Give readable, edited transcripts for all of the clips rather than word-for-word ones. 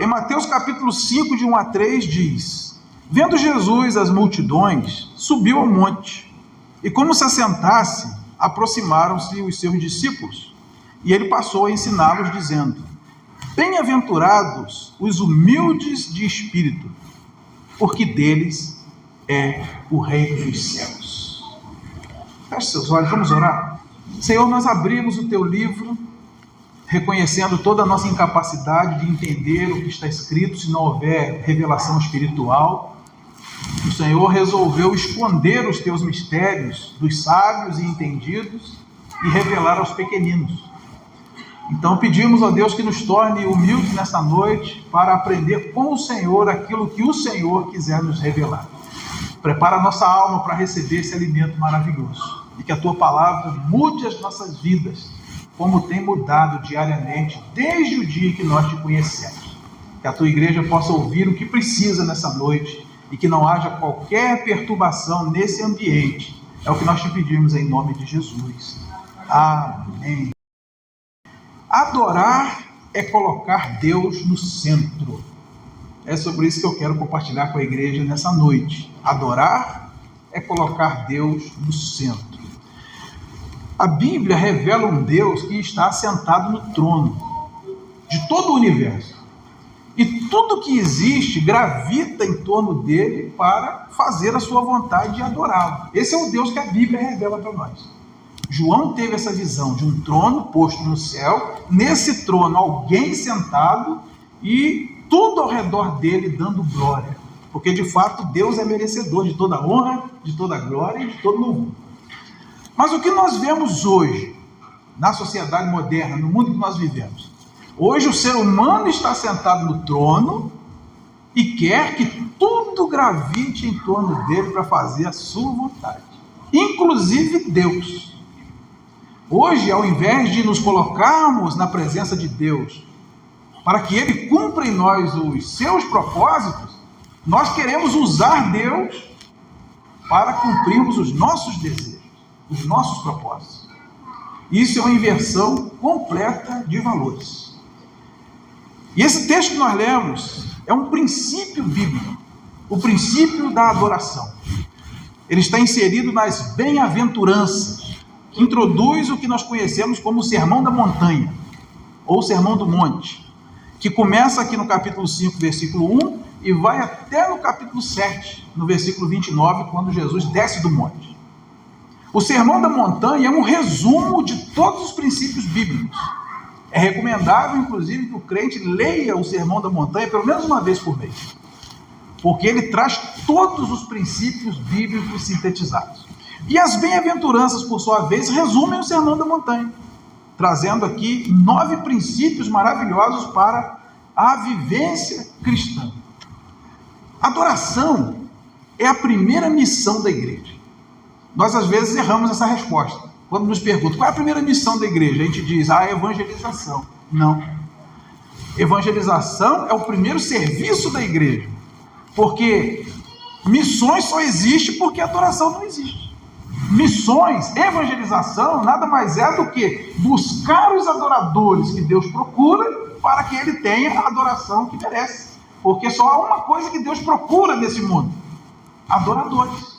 Em Mateus capítulo 5, de 1 a 3, diz: Vendo Jesus as multidões, subiu ao monte, e como se assentasse, aproximaram-se os seus discípulos, e ele passou a ensiná-los, dizendo: Bem-aventurados os humildes de espírito, porque deles é o reino dos céus. Feche seus olhos, vamos orar. Senhor, nós abrimos o teu livro, reconhecendo toda a nossa incapacidade de entender o que está escrito, se não houver revelação espiritual. O Senhor resolveu esconder os teus mistérios dos sábios e entendidos e revelar aos pequeninos. Então pedimos a Deus que nos torne humildes nesta noite para aprender com o Senhor aquilo que o Senhor quiser nos revelar. Prepara a nossa alma para receber esse alimento maravilhoso e que a tua palavra mude as nossas vidas, como tem mudado diariamente desde o dia que nós te conhecemos. Que a tua igreja possa ouvir o que precisa nessa noite e que não haja qualquer perturbação nesse ambiente. É o que nós te pedimos em nome de Jesus. Amém. Adorar é colocar Deus no centro. É sobre isso que eu quero compartilhar com a igreja nessa noite. Adorar é colocar Deus no centro. A Bíblia revela um Deus que está assentado no trono de todo o universo. E tudo que existe gravita em torno dele para fazer a sua vontade e adorá-lo. Esse é o Deus que a Bíblia revela para nós. João teve essa visão de um trono posto no céu, nesse trono alguém sentado e tudo ao redor dele dando glória. Porque de fato Deus é merecedor de toda honra, de toda glória e de todo louvor. Mas o que nós vemos hoje, na sociedade moderna, no mundo que nós vivemos? Hoje o ser humano está sentado no trono e quer que tudo gravite em torno dele para fazer a sua vontade. Inclusive Deus. Hoje, ao invés de nos colocarmos na presença de Deus, para que Ele cumpra em nós os seus propósitos, nós queremos usar Deus para cumprirmos os nossos desejos, os nossos propósitos. Isso é uma inversão completa de valores. E esse texto que nós lemos é um princípio bíblico, o princípio da adoração. Ele está inserido nas bem-aventuranças, que introduz o que nós conhecemos como o Sermão da Montanha, ou Sermão do Monte, que começa aqui no capítulo 5, versículo 1, e vai até no capítulo 7, no versículo 29, quando Jesus desce do monte. O Sermão da Montanha é um resumo de todos os princípios bíblicos. É recomendável, inclusive, que o crente leia o Sermão da Montanha pelo menos uma vez por mês, porque ele traz todos os princípios bíblicos sintetizados. E as bem-aventuranças, por sua vez, resumem o Sermão da Montanha, trazendo aqui 9 princípios maravilhosos para a vivência cristã. Adoração é a primeira missão da igreja. Nós, às vezes, erramos essa resposta. Quando nos perguntam qual é a primeira missão da igreja, a gente diz, a evangelização. Não. Evangelização é o primeiro serviço da igreja. Porque missões só existem porque adoração não existe. Missões, evangelização, nada mais é do que buscar os adoradores que Deus procura para que ele tenha a adoração que merece. Porque só há uma coisa que Deus procura nesse mundo: adoradores.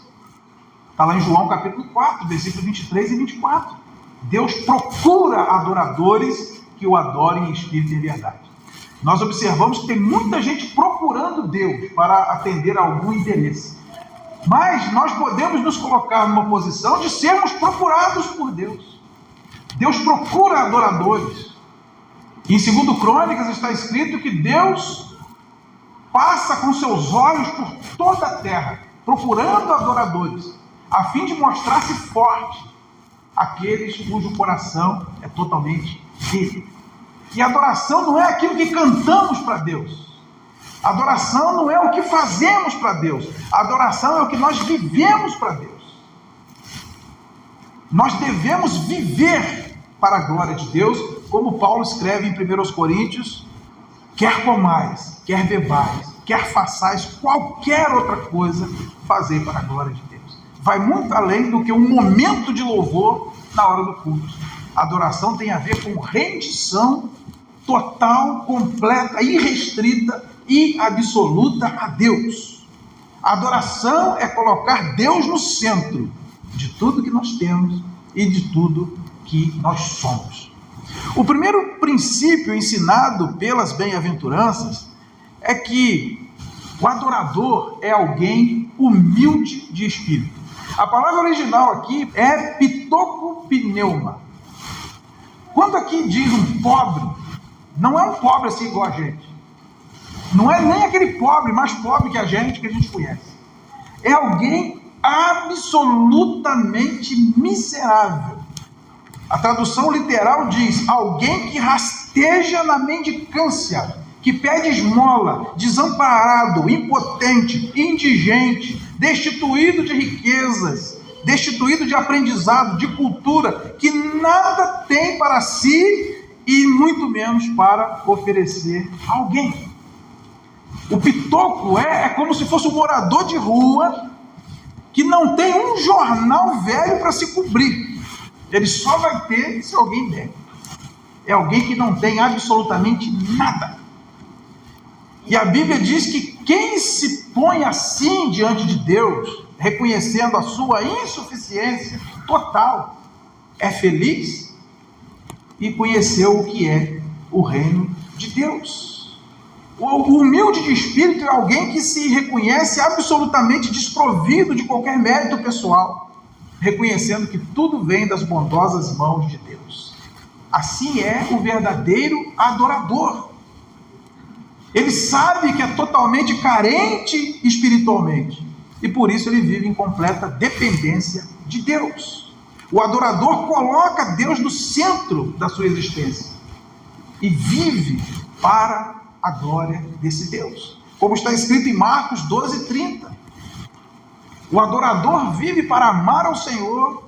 Está lá em João capítulo 4, versículos 23 e 24. Deus procura adoradores que o adorem em espírito e em verdade. Nós observamos que tem muita gente procurando Deus para atender a algum interesse. Mas nós podemos nos colocar numa posição de sermos procurados por Deus. Deus procura adoradores. Em 2 Crônicas está escrito que Deus passa com seus olhos por toda a terra, procurando adoradores, a fim de mostrar-se forte àqueles cujo coração é totalmente dele. E adoração não é aquilo que cantamos para Deus. Adoração não é o que fazemos para Deus. Adoração é o que nós vivemos para Deus. Nós devemos viver para a glória de Deus, como Paulo escreve em 1 Coríntios: quer comais, quer bebais, quer façais qualquer outra coisa, fazei para a glória de Deus. Vai muito além do que um momento de louvor na hora do culto. Adoração tem a ver com rendição total, completa, irrestrita e absoluta a Deus. A adoração é colocar Deus no centro de tudo que nós temos e de tudo que nós somos. O primeiro princípio ensinado pelas bem-aventuranças é que o adorador é alguém humilde de espírito. A palavra original aqui é pitocopneuma. Quando aqui diz um pobre, não é um pobre assim igual a gente. Não é nem aquele pobre, mais pobre que a gente conhece. É alguém absolutamente miserável. A tradução literal diz: alguém que rasteja na mendicância, que pede esmola, desamparado, impotente, indigente, destituído de riquezas, destituído de aprendizado, de cultura, que nada tem para si e muito menos para oferecer a alguém. O pitoco é como se fosse um morador de rua que não tem um jornal velho para se cobrir. Ele só vai ter se alguém der. É alguém que não tem absolutamente nada. E a Bíblia diz que quem se põe assim diante de Deus, reconhecendo a sua insuficiência total, é feliz e conheceu o que é o reino de Deus. O humilde de espírito é alguém que se reconhece absolutamente desprovido de qualquer mérito pessoal, reconhecendo que tudo vem das bondosas mãos de Deus. Assim é o verdadeiro adorador. Ele sabe que é totalmente carente espiritualmente e por isso ele vive em completa dependência de Deus. O adorador coloca Deus no centro da sua existência e vive para a glória desse Deus. Como está escrito em Marcos 12:30. O adorador vive para amar ao Senhor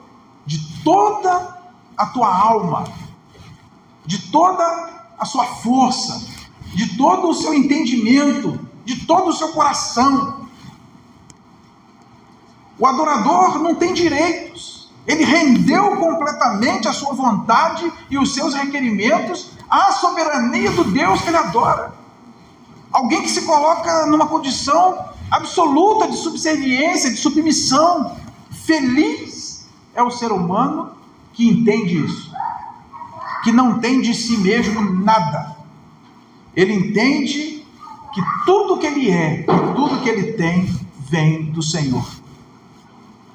de toda a tua alma, de toda a sua força, de todo o seu entendimento, de todo o seu coração. O adorador não tem direitos. Ele rendeu completamente a sua vontade e os seus requerimentos à soberania do Deus que ele adora. Alguém que se coloca numa condição absoluta de subserviência, de submissão. Feliz é o ser humano que entende isso, que não tem de si mesmo nada. Ele entende que tudo que ele é, que tudo que ele tem, vem do Senhor.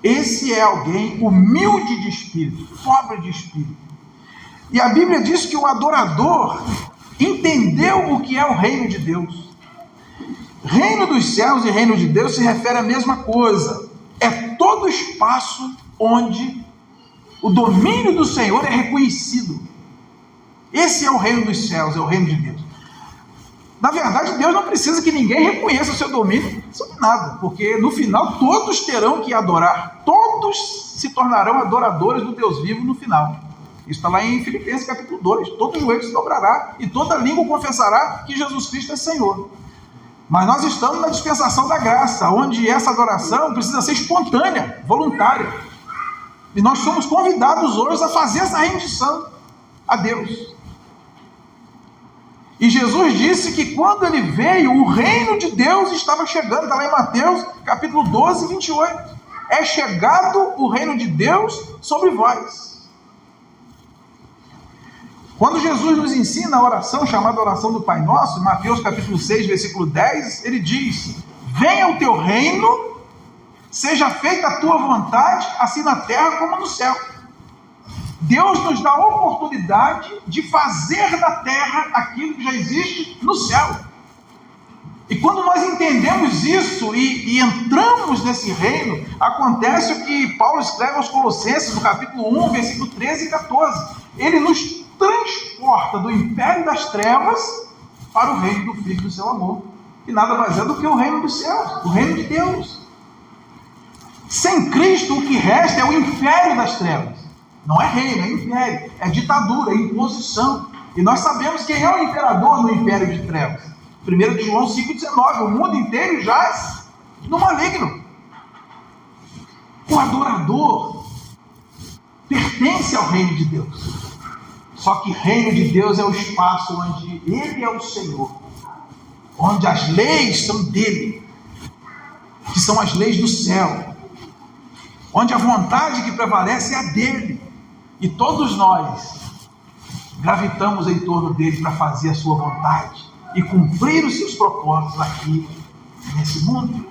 Esse é alguém humilde de espírito, pobre de espírito. E a Bíblia diz que o adorador entendeu o que é o reino de Deus. Reino dos céus e reino de Deus se refere à mesma coisa. É todo espaço onde o domínio do Senhor é reconhecido. Esse é o reino dos céus, é o reino de Deus. Na verdade, Deus não precisa que ninguém reconheça o seu domínio sobre nada, porque no final todos terão que adorar, todos se tornarão adoradores do Deus vivo no final. Isso está lá em Filipenses capítulo 2. Todo joelho se dobrará e toda língua confessará que Jesus Cristo é Senhor. Mas nós estamos na dispensação da graça, onde essa adoração precisa ser espontânea, voluntária. E nós somos convidados hoje a fazer essa rendição a Deus. E Jesus disse que quando ele veio, o reino de Deus estava chegando. Está lá em Mateus capítulo 12, 28. É chegado o reino de Deus sobre vós. Quando Jesus nos ensina a oração chamada oração do Pai Nosso, em Mateus capítulo 6, versículo 10, ele diz: venha o teu reino, seja feita a tua vontade, assim na terra como no céu. Deus nos dá a oportunidade de fazer na terra aquilo que já existe no céu. E quando nós entendemos isso e entramos nesse reino, acontece o que Paulo escreve aos Colossenses, no capítulo 1, versículo 13 e 14. Ele nos transporta do império das trevas para o reino do Filho do seu amor, que nada mais é do que o reino dos céus, o reino de Deus. Sem Cristo, o que resta é o império das trevas. Não é reino, é império, é ditadura, é imposição. E nós sabemos quem é o imperador no império de trevas. 1 João 5,19, o mundo inteiro jaz no maligno. O adorador pertence ao reino de Deus. Só que reino de Deus é o espaço onde Ele é o Senhor, onde as leis são dele, que são as leis do céu, onde a vontade que prevalece é a dele, e todos nós gravitamos em torno dele para fazer a sua vontade e cumprir os seus propósitos aqui nesse mundo.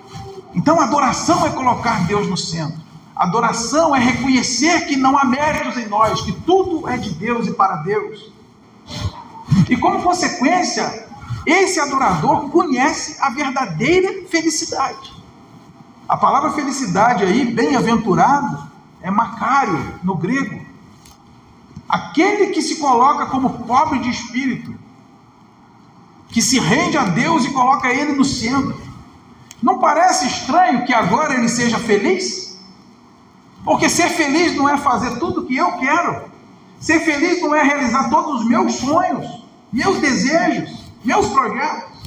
Então, adoração é colocar Deus no centro. Adoração é reconhecer que não há méritos em nós, que tudo é de Deus e para Deus. E como consequência, esse adorador conhece a verdadeira felicidade. A palavra felicidade aí, bem-aventurado, é macário no grego. Aquele que se coloca como pobre de espírito, que se rende a Deus e coloca Ele no centro. Não parece estranho que agora ele seja feliz? Porque ser feliz não é fazer tudo o que eu quero. Ser feliz não é realizar todos os meus sonhos, meus desejos, meus projetos.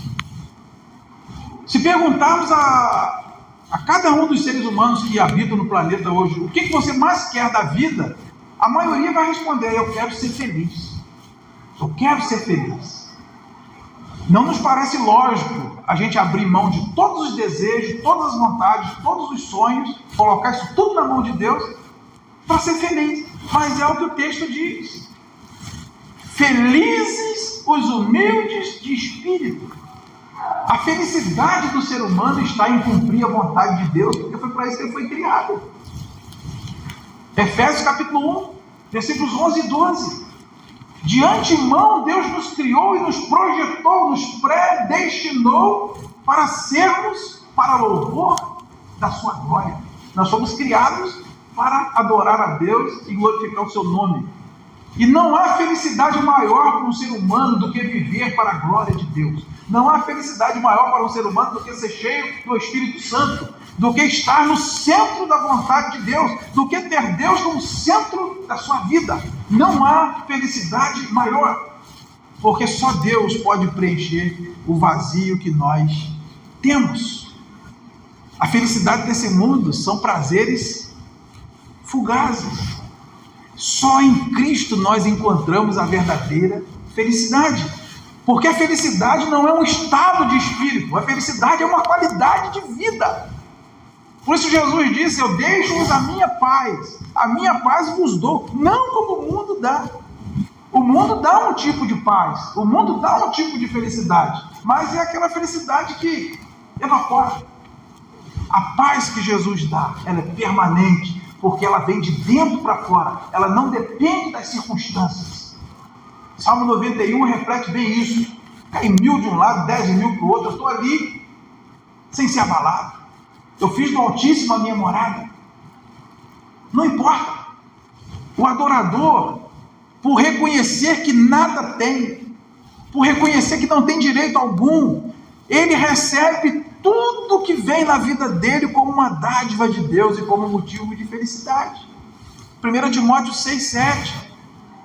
Se perguntarmos a cada um dos seres humanos que habitam no planeta hoje, o que você mais quer da vida? A maioria vai responder: eu quero ser feliz. Eu quero ser feliz. Não nos parece lógico a gente abrir mão de todos os desejos, todas as vontades, todos os sonhos, colocar isso tudo na mão de Deus para ser feliz. Mas é o que o texto diz: felizes os humildes de espírito. A felicidade do ser humano está em cumprir a vontade de Deus, porque foi para isso que ele foi criado. Efésios capítulo 1, versículos 11 e 12. De antemão, Deus nos criou e nos projetou, nos predestinou para sermos para louvor da sua glória. Nós fomos criados para adorar a Deus e glorificar o seu nome. E não há felicidade maior para um ser humano do que viver para a glória de Deus. Não há felicidade maior para um ser humano do que ser cheio do Espírito Santo, do que estar no centro da vontade de Deus, do que ter Deus como centro da sua vida. Não há felicidade maior, porque só Deus pode preencher o vazio que nós temos. A felicidade desse mundo são prazeres fugazes. Só em Cristo nós encontramos a verdadeira felicidade. Porque a felicidade não é um estado de espírito, a felicidade é uma qualidade de vida. Por isso Jesus disse: eu deixo-vos a minha paz vos dou, não como o mundo dá. O mundo dá um tipo de paz, o mundo dá um tipo de felicidade, mas é aquela felicidade que evapora. A paz que Jesus dá, ela é permanente, porque ela vem de dentro para fora, ela não depende das circunstâncias. Salmo 91 reflete bem isso. Cai 1000 de um lado, 10.000 para o outro, eu estou ali, sem ser abalado. Eu fiz do Altíssimo a minha morada. Não importa. O adorador, por reconhecer que nada tem, por reconhecer que não tem direito algum, ele recebe tudo que vem na vida dele como uma dádiva de Deus e como motivo de felicidade. 1 Timóteo 6,7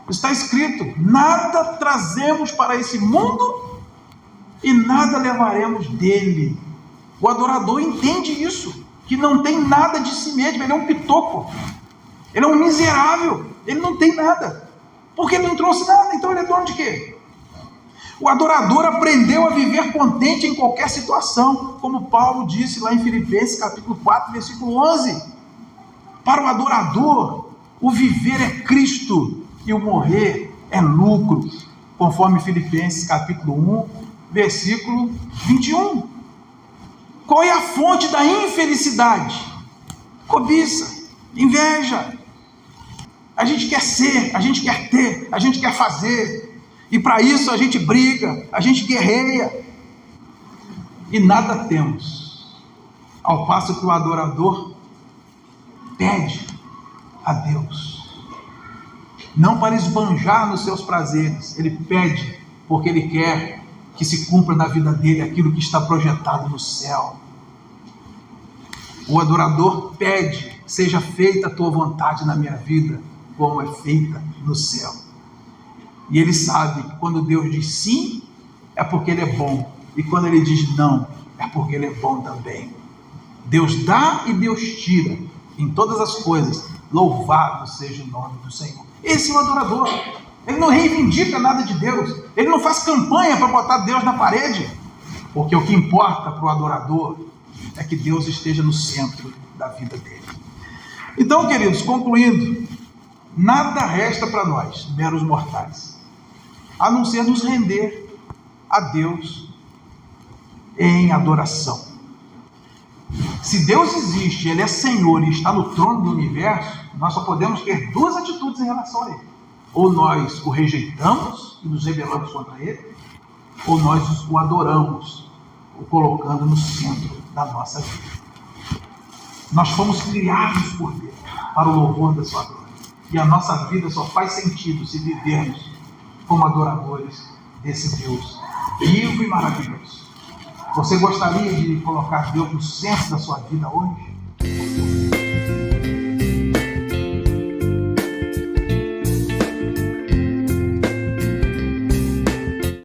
está escrito: nada trazemos para esse mundo e nada levaremos dele. O adorador entende isso, que não tem nada de si mesmo, ele é um pitoco, ele é um miserável, ele não tem nada, porque ele não trouxe nada, então ele é dono de quê? O adorador aprendeu a viver contente em qualquer situação, como Paulo disse lá em Filipenses capítulo 4, versículo 11. Para o adorador, o viver é Cristo e o morrer é lucro, conforme Filipenses capítulo 1, versículo 21. Qual é a fonte da infelicidade? Cobiça, inveja. A gente quer ser, a gente quer ter, a gente quer fazer, e para isso a gente briga, a gente guerreia, e nada temos, ao passo que o adorador pede a Deus, não para esbanjar nos seus prazeres, ele pede porque ele quer que se cumpra na vida dele aquilo que está projetado no céu. O adorador pede: seja feita a tua vontade na minha vida, como é feita no céu. E ele sabe que quando Deus diz sim, é porque ele é bom, e quando ele diz não, é porque ele é bom também. Deus dá e Deus tira em todas as coisas. Louvado seja o nome do Senhor. Esse é o adorador. Ele não reivindica nada de Deus. Ele não faz campanha para botar Deus na parede. Porque o que importa para o adorador é que Deus esteja no centro da vida dele. Então, queridos, concluindo, nada resta para nós, meros mortais, a não ser nos render a Deus em adoração. Se Deus existe, Ele é Senhor e está no trono do universo, nós só podemos ter duas atitudes em relação a Ele. Ou nós o rejeitamos e nos rebelamos contra Ele, ou nós o adoramos, o colocando no centro da nossa vida. Nós fomos criados por Deus para o louvor da sua glória. E a nossa vida só faz sentido se vivermos como adoradores desse Deus vivo e maravilhoso. Você gostaria de colocar Deus no centro da sua vida hoje?